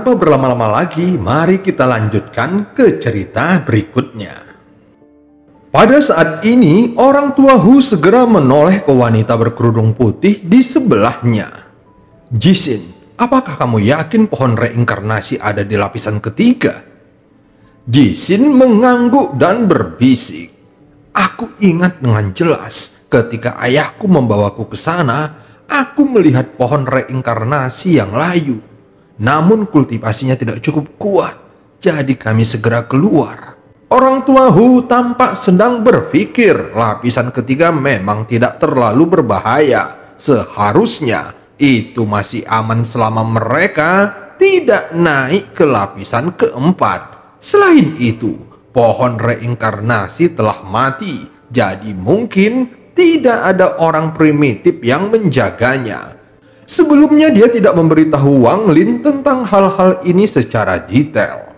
tanpa berlama-lama lagi, mari kita lanjutkan ke cerita berikutnya. Pada saat ini, orang tua Hu segera menoleh ke wanita berkerudung putih di sebelahnya. "Jixin, apakah kamu yakin pohon reinkarnasi ada di lapisan ketiga?" Jixin mengangguk dan berbisik. "Aku ingat dengan jelas ketika ayahku membawaku ke sana, aku melihat pohon reinkarnasi yang layu. Namun kultivasinya tidak cukup kuat, jadi kami segera keluar." Orang tua Hu tampak sedang berpikir lapisan ketiga memang tidak terlalu berbahaya. Seharusnya itu masih aman selama mereka tidak naik ke lapisan keempat. Selain itu, pohon reinkarnasi telah mati, jadi mungkin tidak ada orang primitif yang menjaganya. Sebelumnya dia tidak memberitahu Wang Lin tentang hal-hal ini secara detail.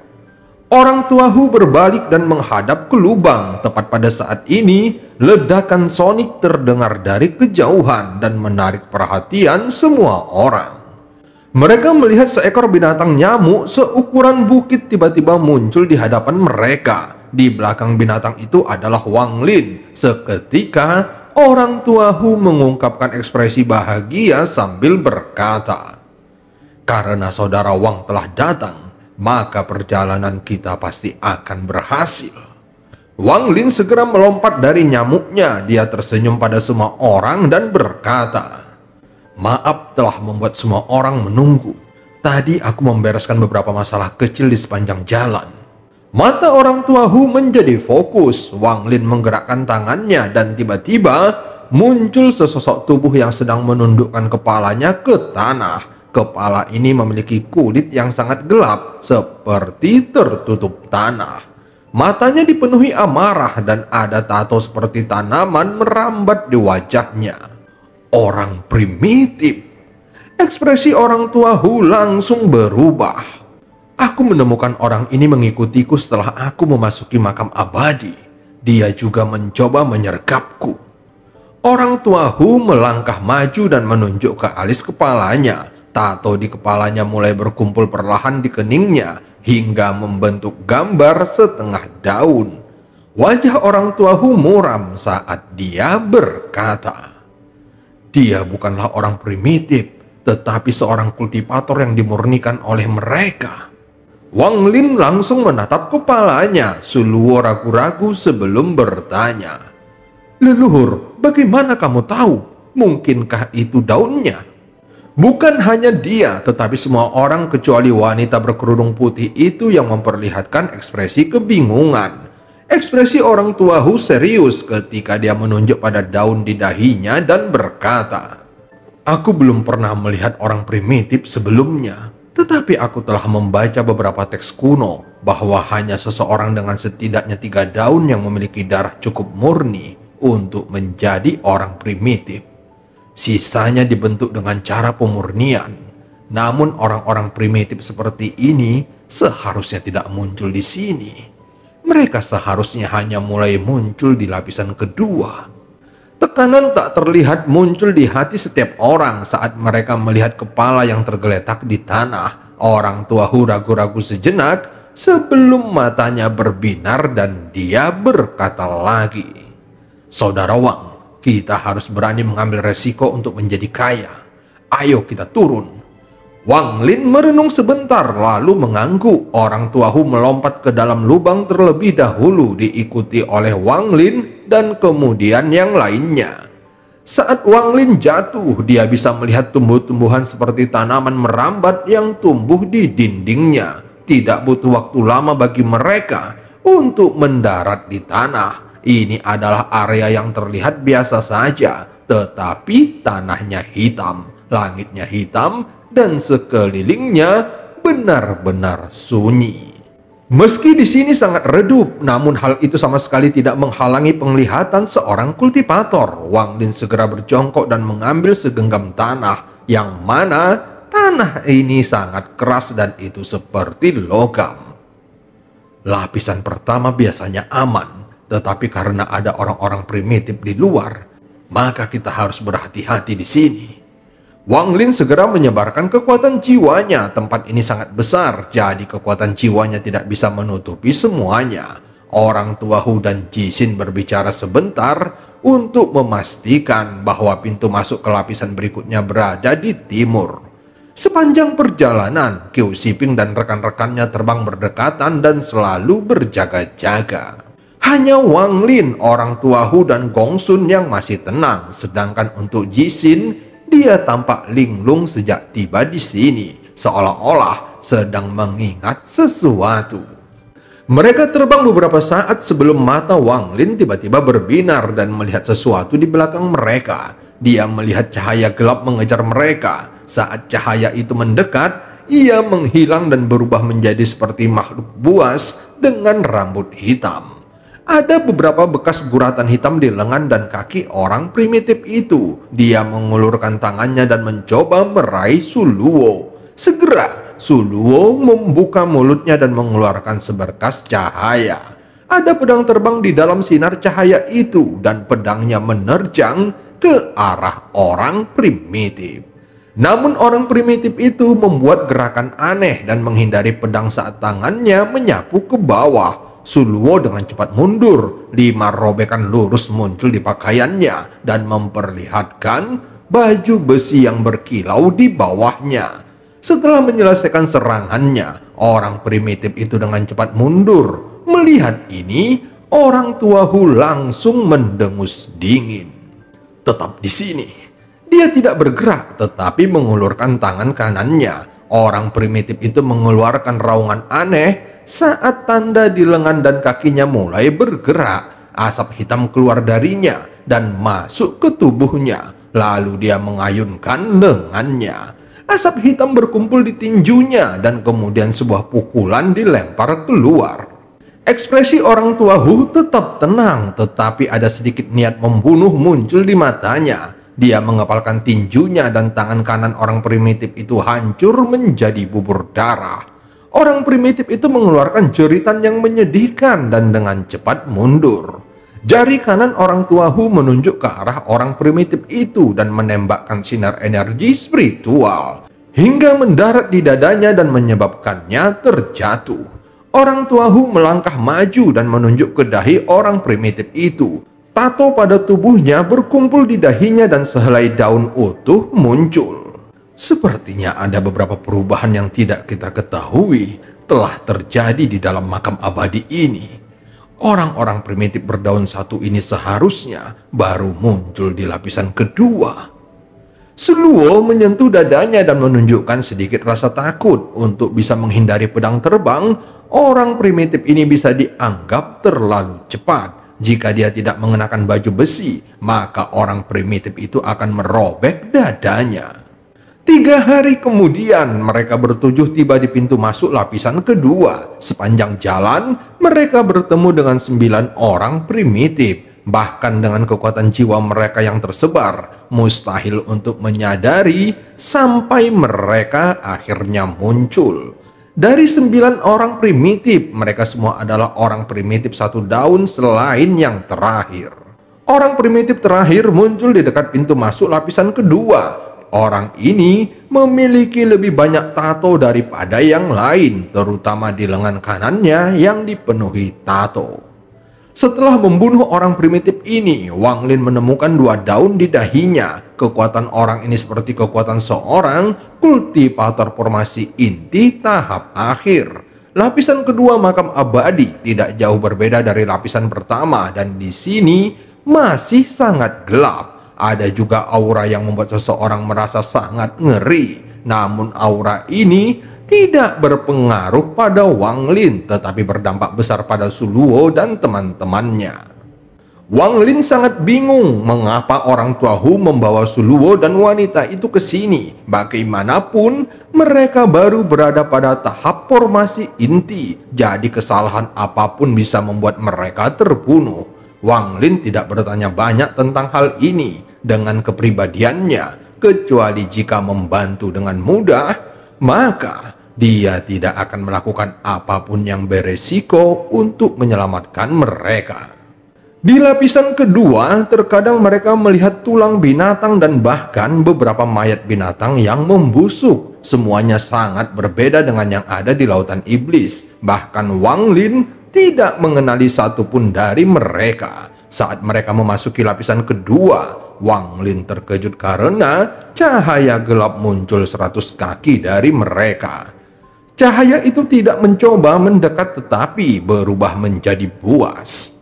Orang tua Hu berbalik dan menghadap ke lubang. Tepat pada saat ini, ledakan sonik terdengar dari kejauhan dan menarik perhatian semua orang. Mereka melihat seekor binatang nyamuk seukuran bukit tiba-tiba muncul di hadapan mereka. Di belakang binatang itu adalah Wang Lin. Seketika, orang tua Hu mengungkapkan ekspresi bahagia sambil berkata, "Karena saudara Wang telah datang, maka perjalanan kita pasti akan berhasil." Wang Lin segera melompat dari nyamuknya. Dia tersenyum pada semua orang dan berkata, "Maaf telah membuat semua orang menunggu. Tadi aku membereskan beberapa masalah kecil di sepanjang jalan." Mata orang tua Hu menjadi fokus. Wang Lin menggerakkan tangannya dan tiba-tiba muncul sesosok tubuh yang sedang menundukkan kepalanya ke tanah. Kepala ini memiliki kulit yang sangat gelap, seperti tertutup tanah. Matanya dipenuhi amarah dan ada tato seperti tanaman merambat di wajahnya. Orang primitif. Ekspresi orang tua Hu langsung berubah. "Aku menemukan orang ini mengikutiku setelah aku memasuki makam abadi. Dia juga mencoba menyergapku." Orang tua Hu melangkah maju dan menunjuk ke alis kepalanya. Tato di kepalanya mulai berkumpul perlahan di keningnya hingga membentuk gambar setengah daun. Wajah orang tua Hu muram saat dia berkata, "Dia bukanlah orang primitif, tetapi seorang kultivator yang dimurnikan oleh mereka." Wang Lin langsung menatap kepalanya. Suluo ragu-ragu sebelum bertanya, "Leluhur, bagaimana kamu tahu? Mungkinkah itu daunnya?" Bukan hanya dia, tetapi semua orang kecuali wanita berkerudung putih itu yang memperlihatkan ekspresi kebingungan. Ekspresi orang tua Hu serius ketika dia menunjuk pada daun di dahinya dan berkata, "Aku belum pernah melihat orang primitif sebelumnya, tetapi aku telah membaca beberapa teks kuno bahwa hanya seseorang dengan setidaknya 3 daun yang memiliki darah cukup murni untuk menjadi orang primitif. Sisanya dibentuk dengan cara pemurnian. Namun orang-orang primitif seperti ini seharusnya tidak muncul di sini. Mereka seharusnya hanya mulai muncul di lapisan kedua." Tekanan tak terlihat muncul di hati setiap orang saat mereka melihat kepala yang tergeletak di tanah. Orang tua Hu ragu-ragu sejenak sebelum matanya berbinar dan dia berkata lagi, "Saudara Wang, kita harus berani mengambil resiko untuk menjadi kaya. Ayo kita turun." Wang Lin merenung sebentar lalu mengangguk. Orang tua Hu melompat ke dalam lubang terlebih dahulu diikuti oleh Wang Lin dan kemudian yang lainnya. Saat Wang Lin jatuh, dia bisa melihat tumbuh-tumbuhan seperti tanaman merambat yang tumbuh di dindingnya. Tidak butuh waktu lama bagi mereka untuk mendarat di tanah. Ini adalah area yang terlihat biasa saja, tetapi tanahnya hitam, langitnya hitam, dan sekelilingnya benar-benar sunyi. Meski di sini sangat redup, namun hal itu sama sekali tidak menghalangi penglihatan seorang kultivator. Wang Lin segera berjongkok dan mengambil segenggam tanah, yang mana tanah ini sangat keras dan itu seperti logam. Lapisan pertama biasanya aman, tetapi karena ada orang-orang primitif di luar, maka kita harus berhati-hati di sini. Wang Lin segera menyebarkan kekuatan jiwanya. Tempat ini sangat besar, jadi kekuatan jiwanya tidak bisa menutupi semuanya. Orang tua Hu dan Jixin berbicara sebentar untuk memastikan bahwa pintu masuk ke lapisan berikutnya berada di timur. Sepanjang perjalanan, Qiu Shiping dan rekan-rekannya terbang berdekatan dan selalu berjaga-jaga. Hanya Wang Lin, orang tua Hu dan Gong Sun yang masih tenang, sedangkan untuk Jixin, dia tampak linglung sejak tiba di sini, seolah-olah sedang mengingat sesuatu. Mereka terbang beberapa saat sebelum mata Wang Lin tiba-tiba berbinar dan melihat sesuatu di belakang mereka. Dia melihat cahaya gelap mengejar mereka. Saat cahaya itu mendekat, ia menghilang dan berubah menjadi seperti makhluk buas dengan rambut hitam. Ada beberapa bekas guratan hitam di lengan dan kaki orang primitif itu. Dia mengulurkan tangannya dan mencoba meraih Su Luo. Segera, Su Luo membuka mulutnya dan mengeluarkan seberkas cahaya. Ada pedang terbang di dalam sinar cahaya itu dan pedangnya menerjang ke arah orang primitif. Namun orang primitif itu membuat gerakan aneh dan menghindari pedang saat tangannya menyapu ke bawah. Su Luo dengan cepat mundur. 5 robekan lurus muncul di pakaiannya dan memperlihatkan baju besi yang berkilau di bawahnya. Setelah menyelesaikan serangannya, orang primitif itu dengan cepat mundur. Melihat ini, orang tua Hu langsung mendengus dingin. Tetap di sini. Dia tidak bergerak, tetapi mengulurkan tangan kanannya. Orang primitif itu mengeluarkan raungan aneh saat tanda di lengan dan kakinya mulai bergerak. Asap hitam keluar darinya dan masuk ke tubuhnya. Lalu dia mengayunkan lengannya. Asap hitam berkumpul di tinjunya dan kemudian sebuah pukulan dilempar keluar. Ekspresi orang tua Hu tetap tenang, tetapi ada sedikit niat membunuh muncul di matanya. Dia mengepalkan tinjunya dan tangan kanan orang primitif itu hancur menjadi bubur darah. Orang primitif itu mengeluarkan jeritan yang menyedihkan dan dengan cepat mundur. Jari kanan orang tua Hu menunjuk ke arah orang primitif itu dan menembakkan sinar energi spiritual hingga mendarat di dadanya dan menyebabkannya terjatuh. Orang tua Hu melangkah maju dan menunjuk ke dahi orang primitif itu. Tato pada tubuhnya berkumpul di dahinya dan sehelai daun utuh muncul. Sepertinya ada beberapa perubahan yang tidak kita ketahui telah terjadi di dalam makam abadi ini. Orang-orang primitif berdaun satu ini seharusnya baru muncul di lapisan kedua. Su Luo menyentuh dadanya dan menunjukkan sedikit rasa takut. Untuk bisa menghindari pedang terbang, orang primitif ini bisa dianggap terlalu cepat. Jika dia tidak mengenakan baju besi, maka orang primitif itu akan merobek dadanya. 3 hari kemudian, mereka bertujuh tiba di pintu masuk lapisan kedua. Sepanjang jalan, mereka bertemu dengan 9 orang primitif. Bahkan dengan kekuatan jiwa mereka yang tersebar, mustahil untuk menyadari sampai mereka akhirnya muncul. Dari 9 orang primitif, mereka semua adalah orang primitif satu daun selain yang terakhir. Orang primitif terakhir muncul di dekat pintu masuk lapisan kedua. Orang ini memiliki lebih banyak tato daripada yang lain, terutama di lengan kanannya yang dipenuhi tato. Setelah membunuh orang primitif ini, Wang Lin menemukan 2 daun di dahinya. Kekuatan orang ini seperti kekuatan seorang kultivator formasi inti tahap akhir. Lapisan kedua makam abadi tidak jauh berbeda dari lapisan pertama dan di sini masih sangat gelap. Ada juga aura yang membuat seseorang merasa sangat ngeri. Namun aura ini tidak berpengaruh pada Wang Lin, tetapi berdampak besar pada Su Luo dan teman-temannya. Wang Lin sangat bingung mengapa orang tua Hu membawa Su Luo dan wanita itu ke sini. Bagaimanapun, mereka baru berada pada tahap formasi inti, jadi kesalahan apapun bisa membuat mereka terbunuh. Wang Lin tidak bertanya banyak tentang hal ini dengan kepribadiannya, kecuali jika membantu dengan mudah, maka dia tidak akan melakukan apapun yang beresiko untuk menyelamatkan mereka. Di lapisan kedua, terkadang mereka melihat tulang binatang dan bahkan beberapa mayat binatang yang membusuk. Semuanya sangat berbeda dengan yang ada di lautan iblis. Bahkan Wang Lin tidak mengenali satupun dari mereka. Saat mereka memasuki lapisan kedua, Wang Lin terkejut karena cahaya gelap muncul 100 kaki dari mereka. Cahaya itu tidak mencoba mendekat tetapi berubah menjadi buas.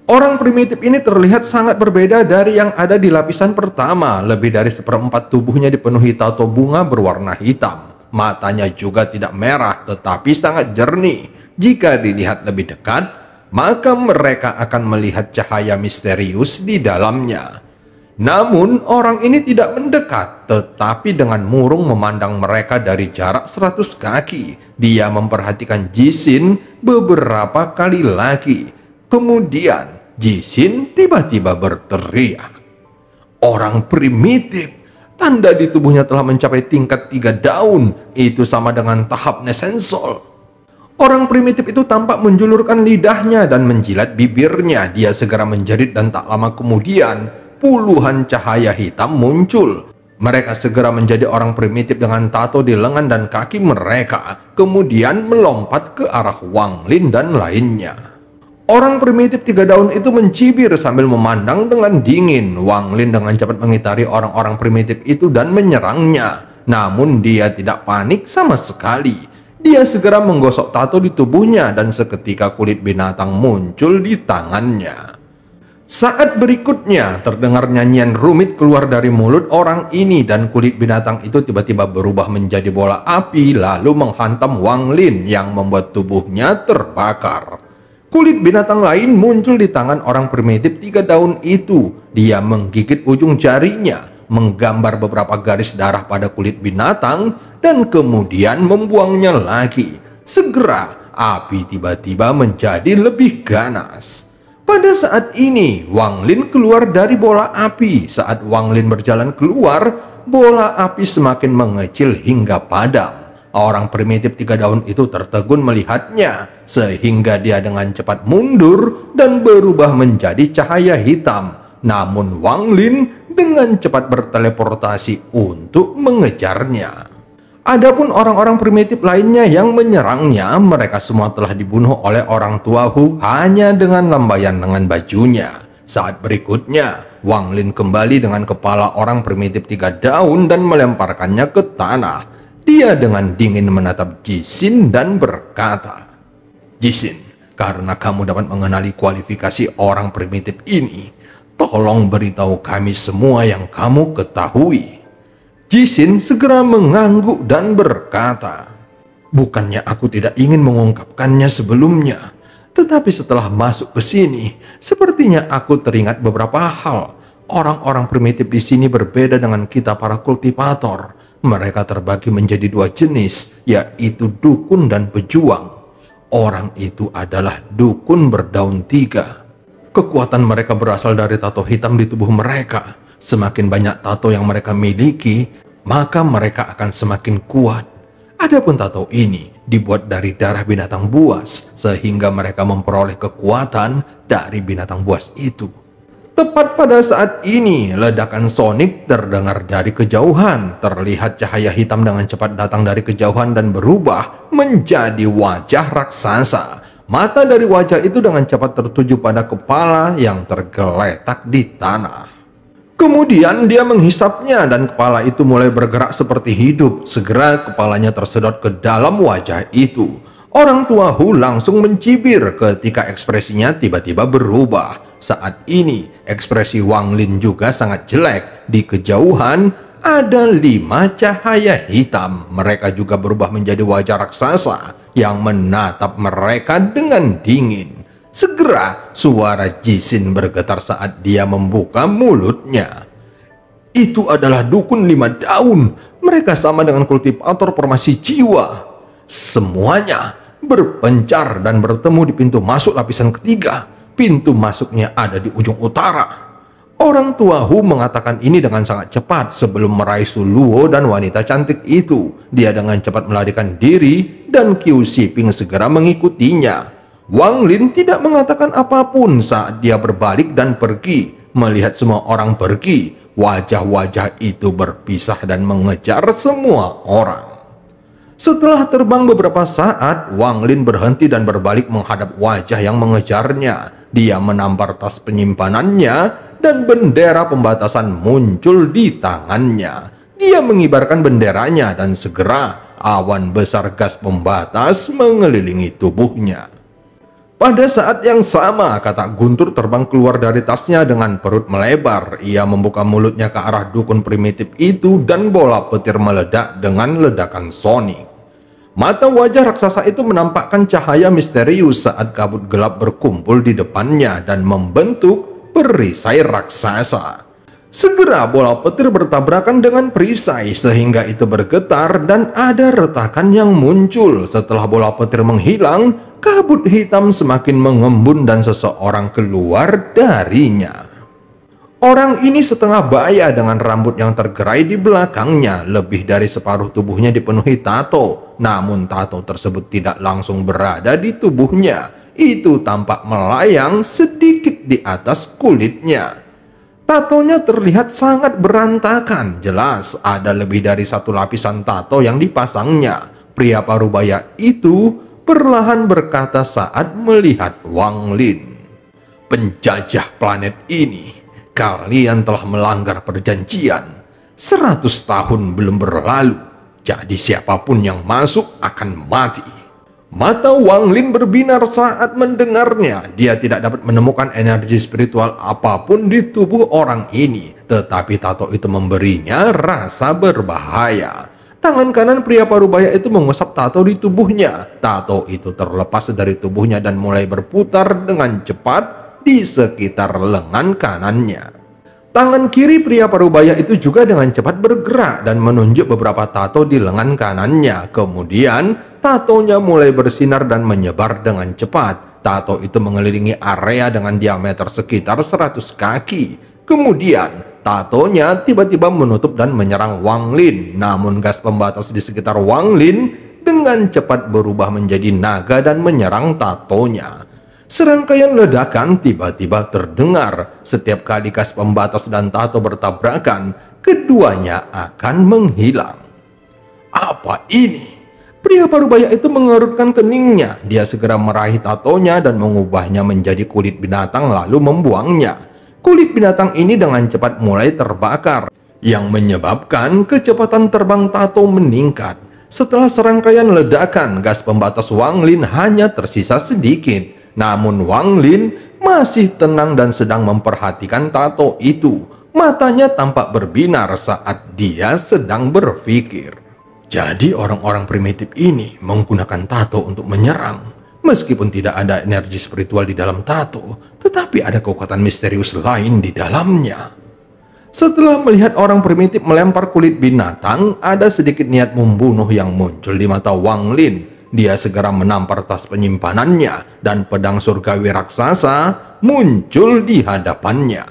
Orang primitif ini terlihat sangat berbeda dari yang ada di lapisan pertama. Lebih dari seperempat tubuhnya dipenuhi tato bunga berwarna hitam. Matanya juga tidak merah tetapi sangat jernih. Jika dilihat lebih dekat, maka mereka akan melihat cahaya misterius di dalamnya. Namun orang ini tidak mendekat, tetapi dengan murung memandang mereka dari jarak 100 kaki. Dia memperhatikan Jisin beberapa kali lagi. Kemudian Jisin tiba-tiba berteriak. Orang primitif, tanda di tubuhnya telah mencapai tingkat 3 daun. Itu sama dengan tahap Nesensol. Orang primitif itu tampak menjulurkan lidahnya dan menjilat bibirnya. Dia segera menjerit dan tak lama kemudian puluhan cahaya hitam muncul. Mereka segera menjadi orang primitif dengan tato di lengan dan kaki mereka. Kemudian melompat ke arah Wang Lin dan lainnya. Orang primitif 3 daun itu mencibir sambil memandang dengan dingin. Wang Lin dengan cepat mengitari orang-orang primitif itu dan menyerangnya. Namun dia tidak panik sama sekali. Dia segera menggosok tato di tubuhnya dan seketika kulit binatang muncul di tangannya. Saat berikutnya terdengar nyanyian rumit keluar dari mulut orang ini dan kulit binatang itu tiba-tiba berubah menjadi bola api lalu menghantam Wang Lin yang membuat tubuhnya terbakar. Kulit binatang lain muncul di tangan orang primitif 3 daun itu. Dia menggigit ujung jarinya, menggambar beberapa garis darah pada kulit binatang, dan kemudian membuangnya lagi. Segera, api tiba-tiba menjadi lebih ganas. Pada saat ini, Wang Lin keluar dari bola api. Saat Wang Lin berjalan keluar, bola api semakin mengecil hingga padam. Orang primitif 3 daun itu tertegun melihatnya, sehingga dia dengan cepat mundur dan berubah menjadi cahaya hitam. Namun Wang Lin dengan cepat berteleportasi untuk mengejarnya. Adapun orang-orang primitif lainnya yang menyerangnya, mereka semua telah dibunuh oleh orang tua Hu hanya dengan lambaian lengan bajunya. Saat berikutnya, Wang Lin kembali dengan kepala orang primitif 3 daun dan melemparkannya ke tanah. Dia dengan dingin menatap Jisin dan berkata, "Jisin, karena kamu dapat mengenali kualifikasi orang primitif ini, tolong beritahu kami semua yang kamu ketahui." Jisin segera mengangguk dan berkata, "Bukannya aku tidak ingin mengungkapkannya sebelumnya, tetapi setelah masuk ke sini, sepertinya aku teringat beberapa hal. Orang-orang primitif di sini berbeda dengan kita para kultivator. Mereka terbagi menjadi 2 jenis, yaitu dukun dan pejuang. Orang itu adalah dukun berdaun 3. Kekuatan mereka berasal dari tato hitam di tubuh mereka. Semakin banyak tato yang mereka miliki, maka mereka akan semakin kuat. Adapun tato ini dibuat dari darah binatang buas, sehingga mereka memperoleh kekuatan dari binatang buas itu." Tepat pada saat ini, ledakan sonik terdengar dari kejauhan. Terlihat cahaya hitam dengan cepat datang dari kejauhan dan berubah menjadi wajah raksasa. Mata dari wajah itu dengan cepat tertuju pada kepala yang tergeletak di tanah. Kemudian dia menghisapnya dan kepala itu mulai bergerak seperti hidup. Segera kepalanya tersedot ke dalam wajah itu. Orang tua Hu langsung mencibir ketika ekspresinya tiba-tiba berubah. Saat ini, ekspresi Wang Lin juga sangat jelek. Di kejauhan, ada 5 cahaya hitam. Mereka juga berubah menjadi wajah raksasa yang menatap mereka dengan dingin. Segera, suara Jisin bergetar saat dia membuka mulutnya. Itu adalah dukun 5 daun. Mereka sama dengan kultivator formasi jiwa. Semuanya berpencar dan bertemu di pintu masuk lapisan ketiga. Pintu masuknya ada di ujung utara. Orang tua Hu mengatakan ini dengan sangat cepat sebelum meraih Su Luo dan wanita cantik itu. Dia dengan cepat melarikan diri dan Qiu Shiping segera mengikutinya. Wang Lin tidak mengatakan apapun saat dia berbalik dan pergi. Melihat semua orang pergi, wajah-wajah itu berpisah dan mengejar semua orang. Setelah terbang beberapa saat, Wang Lin berhenti dan berbalik menghadap wajah yang mengejarnya. Dia menampar tas penyimpanannya dan bendera pembatasan muncul di tangannya. Dia mengibarkan benderanya dan segera awan besar gas pembatas mengelilingi tubuhnya. Pada saat yang sama, Katak Guntur terbang keluar dari tasnya dengan perut melebar. Ia membuka mulutnya ke arah dukun primitif itu dan bola petir meledak dengan ledakan sonik. Mata wajah raksasa itu menampakkan cahaya misterius saat kabut gelap berkumpul di depannya dan membentuk perisai raksasa. Segera bola petir bertabrakan dengan perisai sehingga itu bergetar dan ada retakan yang muncul. Setelah bola petir menghilang, kabut hitam semakin mengembun dan seseorang keluar darinya. Orang ini setengah baya dengan rambut yang tergerai di belakangnya. Lebih dari separuh tubuhnya dipenuhi tato. Namun tato tersebut tidak langsung berada di tubuhnya. Itu tampak melayang sedikit di atas kulitnya. Tatonya terlihat sangat berantakan. Jelas ada lebih dari satu lapisan tato yang dipasangnya. Pria parubaya itu perlahan berkata saat melihat Wang Lin. "Penjajah planet ini, kalian telah melanggar perjanjian. 100 tahun belum berlalu, jadi siapapun yang masuk akan mati." Mata Wang Lin berbinar saat mendengarnya. Dia tidak dapat menemukan energi spiritual apapun di tubuh orang ini, tetapi tato itu memberinya rasa berbahaya. Tangan kanan pria parubaya itu mengusap tato di tubuhnya. Tato itu terlepas dari tubuhnya dan mulai berputar dengan cepat di sekitar lengan kanannya. Tangan kiri pria parubaya itu juga dengan cepat bergerak dan menunjuk beberapa tato di lengan kanannya. Kemudian tatonya mulai bersinar dan menyebar dengan cepat. Tato itu mengelilingi area dengan diameter sekitar 100 kaki. Kemudian tatonya tiba-tiba menutup dan menyerang Wang Lin. Namun gas pembatas di sekitar Wang Lin dengan cepat berubah menjadi naga dan menyerang tatonya. Serangkaian ledakan tiba-tiba terdengar. Setiap kali gas pembatas dan tato bertabrakan, keduanya akan menghilang. Apa ini? Pria parubaya itu mengerutkan keningnya. Dia segera meraih tatonya dan mengubahnya menjadi kulit binatang lalu membuangnya. Kulit binatang ini dengan cepat mulai terbakar, yang menyebabkan kecepatan terbang tato meningkat. Setelah serangkaian ledakan, gas pembatas Wang Lin hanya tersisa sedikit. Namun Wang Lin masih tenang dan sedang memperhatikan tato itu. Matanya tampak berbinar saat dia sedang berpikir. Jadi orang-orang primitif ini menggunakan tato untuk menyerang. Meskipun tidak ada energi spiritual di dalam tato, tetapi ada kekuatan misterius lain di dalamnya. Setelah melihat orang primitif melempar kulit binatang, ada sedikit niat membunuh yang muncul di mata Wang Lin. Dia segera menampar tas penyimpanannya dan pedang surgawi raksasa muncul di hadapannya.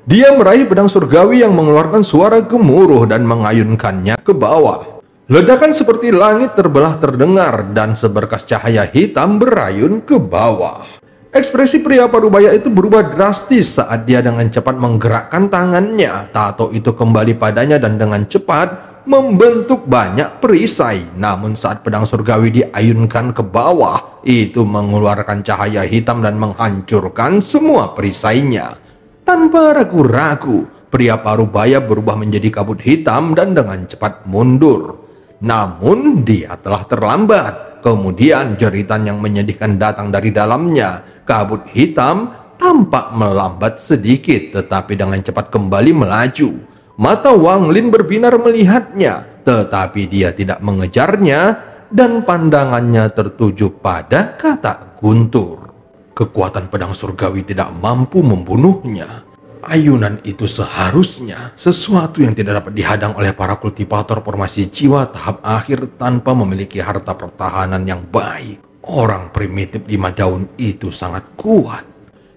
Dia meraih pedang surgawi yang mengeluarkan suara gemuruh dan mengayunkannya ke bawah. Ledakan seperti langit terbelah terdengar dan seberkas cahaya hitam berayun ke bawah. Ekspresi pria parubaya itu berubah drastis saat dia dengan cepat menggerakkan tangannya. Tato itu kembali padanya dan dengan cepat membentuk banyak perisai. Namun saat pedang surgawi diayunkan ke bawah, itu mengeluarkan cahaya hitam dan menghancurkan semua perisainya. Tanpa ragu-ragu, pria parubaya berubah menjadi kabut hitam dan dengan cepat mundur. Namun dia telah terlambat. Kemudian jeritan yang menyedihkan datang dari dalamnya. Kabut hitam tampak melambat sedikit, tetapi dengan cepat kembali melaju. Mata Wang Lin berbinar melihatnya, tetapi dia tidak mengejarnya dan pandangannya tertuju pada Katak Guntur. Kekuatan pedang surgawi tidak mampu membunuhnya. Ayunan itu seharusnya sesuatu yang tidak dapat dihadang oleh para kultivator formasi jiwa tahap akhir tanpa memiliki harta pertahanan yang baik. Orang primitif 5 daun itu sangat kuat.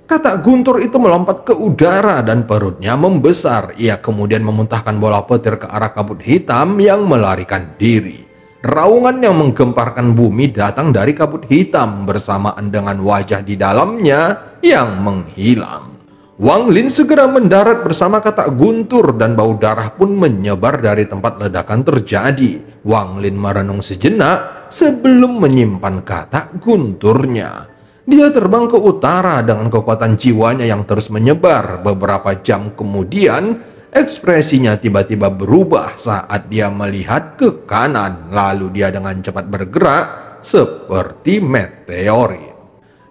Katak Guntur itu melompat ke udara dan perutnya membesar. Ia kemudian memuntahkan bola petir ke arah kabut hitam yang melarikan diri. Raungan yang menggemparkan bumi datang dari kabut hitam bersamaan dengan wajah di dalamnya yang menghilang. Wang Lin segera mendarat bersama katak guntur dan bau darah pun menyebar dari tempat ledakan terjadi. Wang Lin merenung sejenak sebelum menyimpan katak gunturnya. Dia terbang ke utara dengan kekuatan jiwanya yang terus menyebar. Beberapa jam kemudian, ekspresinya tiba-tiba berubah saat dia melihat ke kanan, lalu dia dengan cepat bergerak seperti meteorit.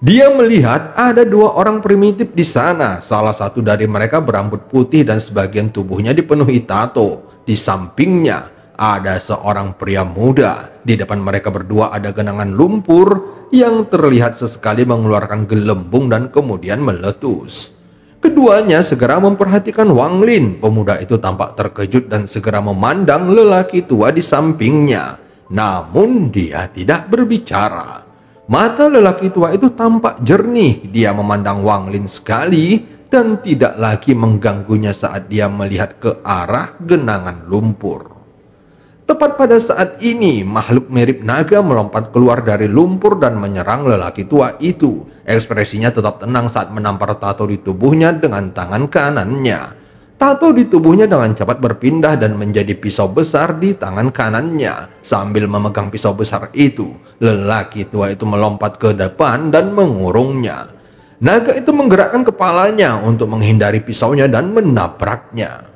Dia melihat ada dua orang primitif di sana. Salah satu dari mereka berambut putih dan sebagian tubuhnya dipenuhi tato. Di sampingnya ada seorang pria muda. Di depan mereka berdua ada genangan lumpur yang terlihat sesekali mengeluarkan gelembung dan kemudian meletus. Keduanya segera memperhatikan Wang Lin. Pemuda itu tampak terkejut dan segera memandang lelaki tua di sampingnya. Namun dia tidak berbicara. Mata lelaki tua itu tampak jernih. Dia memandang Wang Lin sekali dan tidak lagi mengganggunya saat dia melihat ke arah genangan lumpur. Tepat pada saat ini, makhluk mirip naga melompat keluar dari lumpur dan menyerang lelaki tua itu. Ekspresinya tetap tenang saat menampar tato di tubuhnya dengan tangan kanannya. Tato di tubuhnya dengan cepat berpindah dan menjadi pisau besar di tangan kanannya. Sambil memegang pisau besar itu, lelaki tua itu melompat ke depan dan mengurungnya. Naga itu menggerakkan kepalanya untuk menghindari pisaunya dan menabraknya.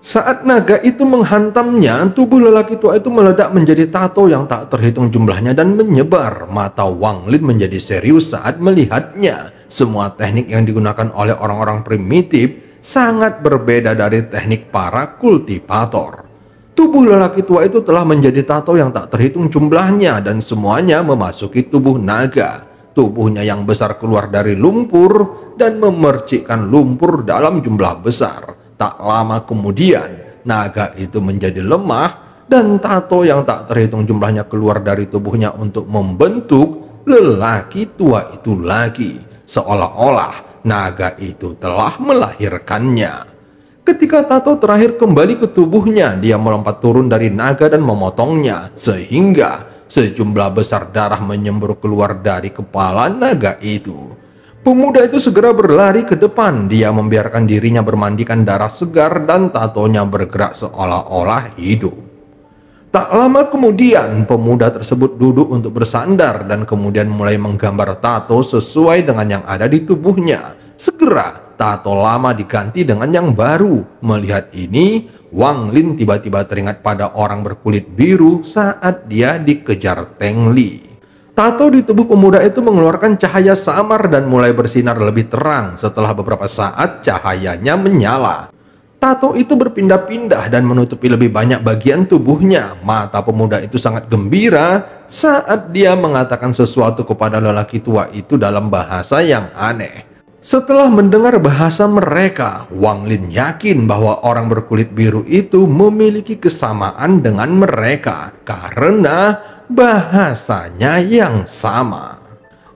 Saat naga itu menghantamnya, tubuh lelaki tua itu meledak menjadi tato yang tak terhitung jumlahnya dan menyebar. Mata Wang Lin menjadi serius saat melihatnya. Semua teknik yang digunakan oleh orang-orang primitif sangat berbeda dari teknik para kultivator. Tubuh lelaki tua itu telah menjadi tato yang tak terhitung jumlahnya dan semuanya memasuki tubuh naga. Tubuhnya yang besar keluar dari lumpur dan memercikkan lumpur dalam jumlah besar. Tak lama kemudian, naga itu menjadi lemah dan tato yang tak terhitung jumlahnya keluar dari tubuhnya untuk membentuk lelaki tua itu lagi. Seolah-olah naga itu telah melahirkannya. Ketika tato terakhir kembali ke tubuhnya, dia melompat turun dari naga dan memotongnya, sehingga sejumlah besar darah menyembur keluar dari kepala naga itu. Pemuda itu segera berlari ke depan. Dia membiarkan dirinya bermandikan darah segar dan tatonya bergerak seolah-olah hidup. Tak lama kemudian, pemuda tersebut duduk untuk bersandar dan kemudian mulai menggambar tato sesuai dengan yang ada di tubuhnya. Segera, tato lama diganti dengan yang baru. Melihat ini, Wang Lin tiba-tiba teringat pada orang berkulit biru saat dia dikejar Teng Li. Tato di tubuh pemuda itu mengeluarkan cahaya samar dan mulai bersinar lebih terang. Setelah beberapa saat, cahayanya menyala. Tato itu berpindah-pindah dan menutupi lebih banyak bagian tubuhnya. Mata pemuda itu sangat gembira saat dia mengatakan sesuatu kepada lelaki tua itu dalam bahasa yang aneh. Setelah mendengar bahasa mereka, Wang Lin yakin bahwa orang berkulit biru itu memiliki kesamaan dengan mereka karena bahasanya yang sama.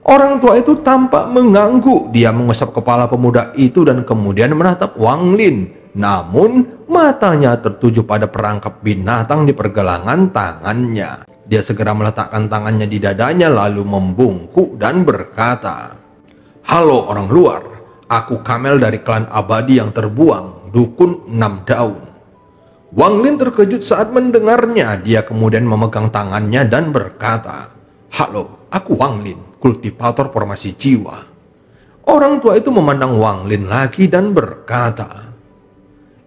Orang tua itu tampak mengangguk. Dia mengusap kepala pemuda itu dan kemudian menatap Wang Lin. Namun matanya tertuju pada perangkap binatang di pergelangan tangannya. Dia segera meletakkan tangannya di dadanya lalu membungkuk dan berkata, "Halo orang luar, aku Kamel dari klan abadi yang terbuang, dukun 6 daun." Wang Lin terkejut saat mendengarnya. Dia kemudian memegang tangannya dan berkata, "Halo, aku Wang Lin, kultivator formasi jiwa." Orang tua itu memandang Wang Lin lagi dan berkata,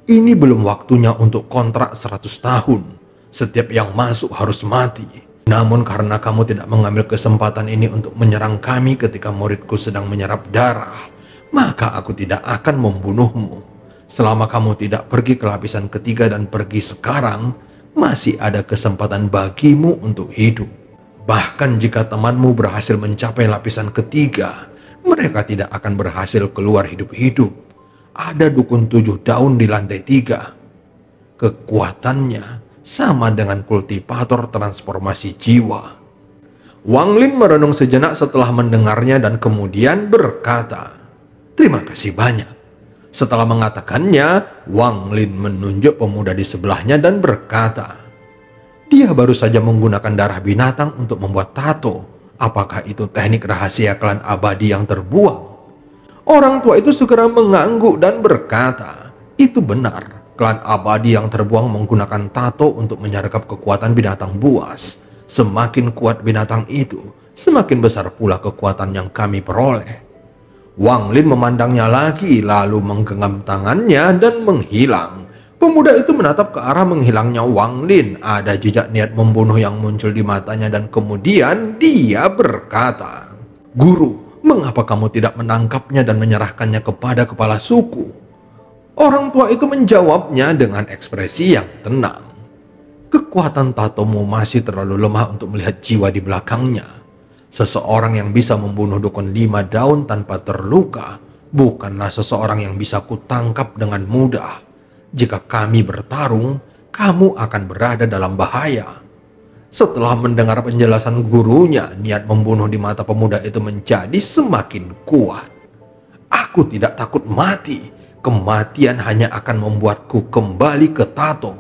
"Ini belum waktunya untuk kontrak 100 tahun. Setiap yang masuk harus mati. Namun karena kamu tidak mengambil kesempatan ini untuk menyerang kami ketika muridku sedang menyerap darah, maka aku tidak akan membunuhmu. Selama kamu tidak pergi ke lapisan ketiga dan pergi sekarang, masih ada kesempatan bagimu untuk hidup. Bahkan jika temanmu berhasil mencapai lapisan ketiga, mereka tidak akan berhasil keluar hidup-hidup. Ada dukun 7 daun di lantai 3. Kekuatannya sama dengan kultivator transformasi jiwa." Wang Lin merenung sejenak setelah mendengarnya dan kemudian berkata, "Terima kasih banyak." Setelah mengatakannya, Wang Lin menunjuk pemuda di sebelahnya dan berkata, Dia baru saja menggunakan darah binatang untuk membuat tato. Apakah itu teknik rahasia klan abadi yang terbuang? Orang tua itu segera mengangguk dan berkata, itu benar. Klan abadi yang terbuang menggunakan tato untuk menyergap kekuatan binatang buas. Semakin kuat binatang itu, semakin besar pula kekuatan yang kami peroleh. Wang Lin memandangnya lagi, lalu menggenggam tangannya dan menghilang. Pemuda itu menatap ke arah menghilangnya Wang Lin. Ada jejak niat membunuh yang muncul di matanya dan kemudian dia berkata, "Guru, mengapa kamu tidak menangkapnya dan menyerahkannya kepada kepala suku?" Orang tua itu menjawabnya dengan ekspresi yang tenang. "Kekuatan tatomu masih terlalu lemah untuk melihat jiwa di belakangnya. Seseorang yang bisa membunuh dukun 5 daun tanpa terluka bukanlah seseorang yang bisa kutangkap dengan mudah. Jika kami bertarung, kamu akan berada dalam bahaya." Setelah mendengar penjelasan gurunya, niat membunuh di mata pemuda itu menjadi semakin kuat. "Aku tidak takut mati. Kematian hanya akan membuatku kembali ke tato."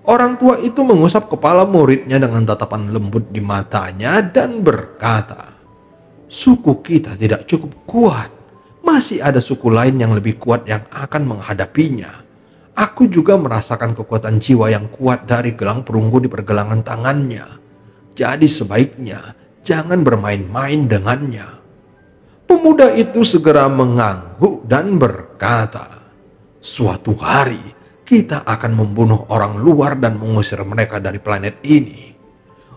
Orang tua itu mengusap kepala muridnya dengan tatapan lembut di matanya dan berkata, "Suku kita tidak cukup kuat. Masih ada suku lain yang lebih kuat yang akan menghadapinya. Aku juga merasakan kekuatan jiwa yang kuat dari gelang perunggu di pergelangan tangannya. Jadi sebaiknya jangan bermain-main dengannya." Pemuda itu segera mengangguk dan berkata, "Suatu hari kita akan membunuh orang luar dan mengusir mereka dari planet ini."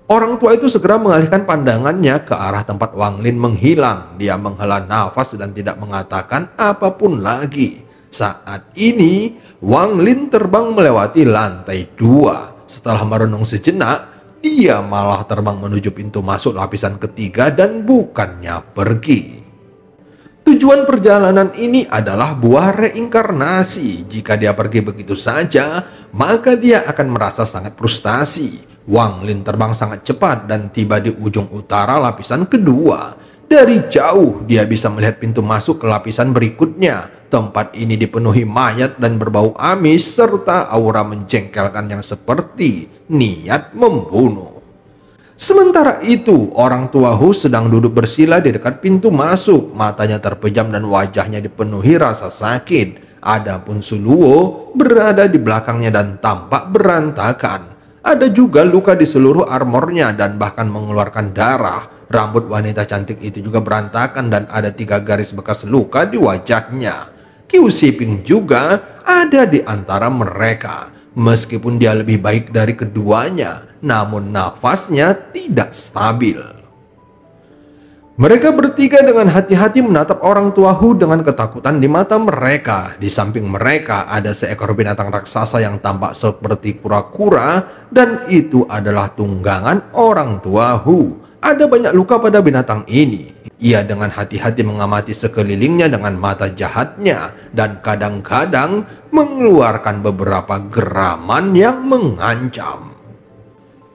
Orang tua itu segera mengalihkan pandangannya ke arah tempat Wang Lin menghilang. Dia menghela nafas dan tidak mengatakan apapun lagi. Saat ini, Wang Lin terbang melewati lantai 2. Setelah merenung sejenak, dia malah terbang menuju pintu masuk lapisan ketiga dan bukannya pergi. Tujuan perjalanan ini adalah buah reinkarnasi. Jika dia pergi begitu saja, maka dia akan merasa sangat frustasi. Wang Lin terbang sangat cepat dan tiba di ujung utara lapisan kedua. Dari jauh, dia bisa melihat pintu masuk ke lapisan berikutnya. Tempat ini dipenuhi mayat dan berbau amis serta aura menjengkelkan yang seperti niat membunuh. Sementara itu, orang tua Hu sedang duduk bersila di dekat pintu masuk. Matanya terpejam dan wajahnya dipenuhi rasa sakit. Adapun Suluo berada di belakangnya dan tampak berantakan. Ada juga luka di seluruh armornya dan bahkan mengeluarkan darah. Rambut wanita cantik itu juga berantakan dan ada 3 garis bekas luka di wajahnya. Qiu Shiping juga ada di antara mereka. Meskipun dia lebih baik dari keduanya, namun nafasnya tidak stabil. Mereka bertiga dengan hati-hati menatap orang tua Hu dengan ketakutan di mata mereka. Di samping mereka ada seekor binatang raksasa yang tampak seperti kura-kura dan itu adalah tunggangan orang tua Hu. Ada banyak luka pada binatang ini. Ia dengan hati-hati mengamati sekelilingnya dengan mata jahatnya dan kadang-kadang mengeluarkan beberapa geraman yang mengancam.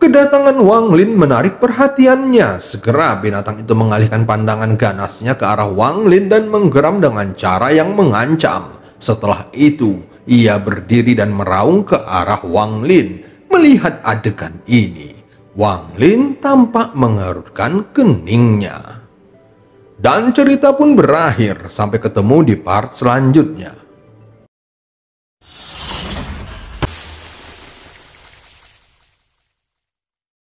Kedatangan Wang Lin menarik perhatiannya. Segera binatang itu mengalihkan pandangan ganasnya ke arah Wang Lin dan menggeram dengan cara yang mengancam. Setelah itu, ia berdiri dan meraung ke arah Wang Lin. Melihat adegan ini, Wang Lin tampak mengerutkan keningnya. Dan cerita pun berakhir. Sampai ketemu di part selanjutnya.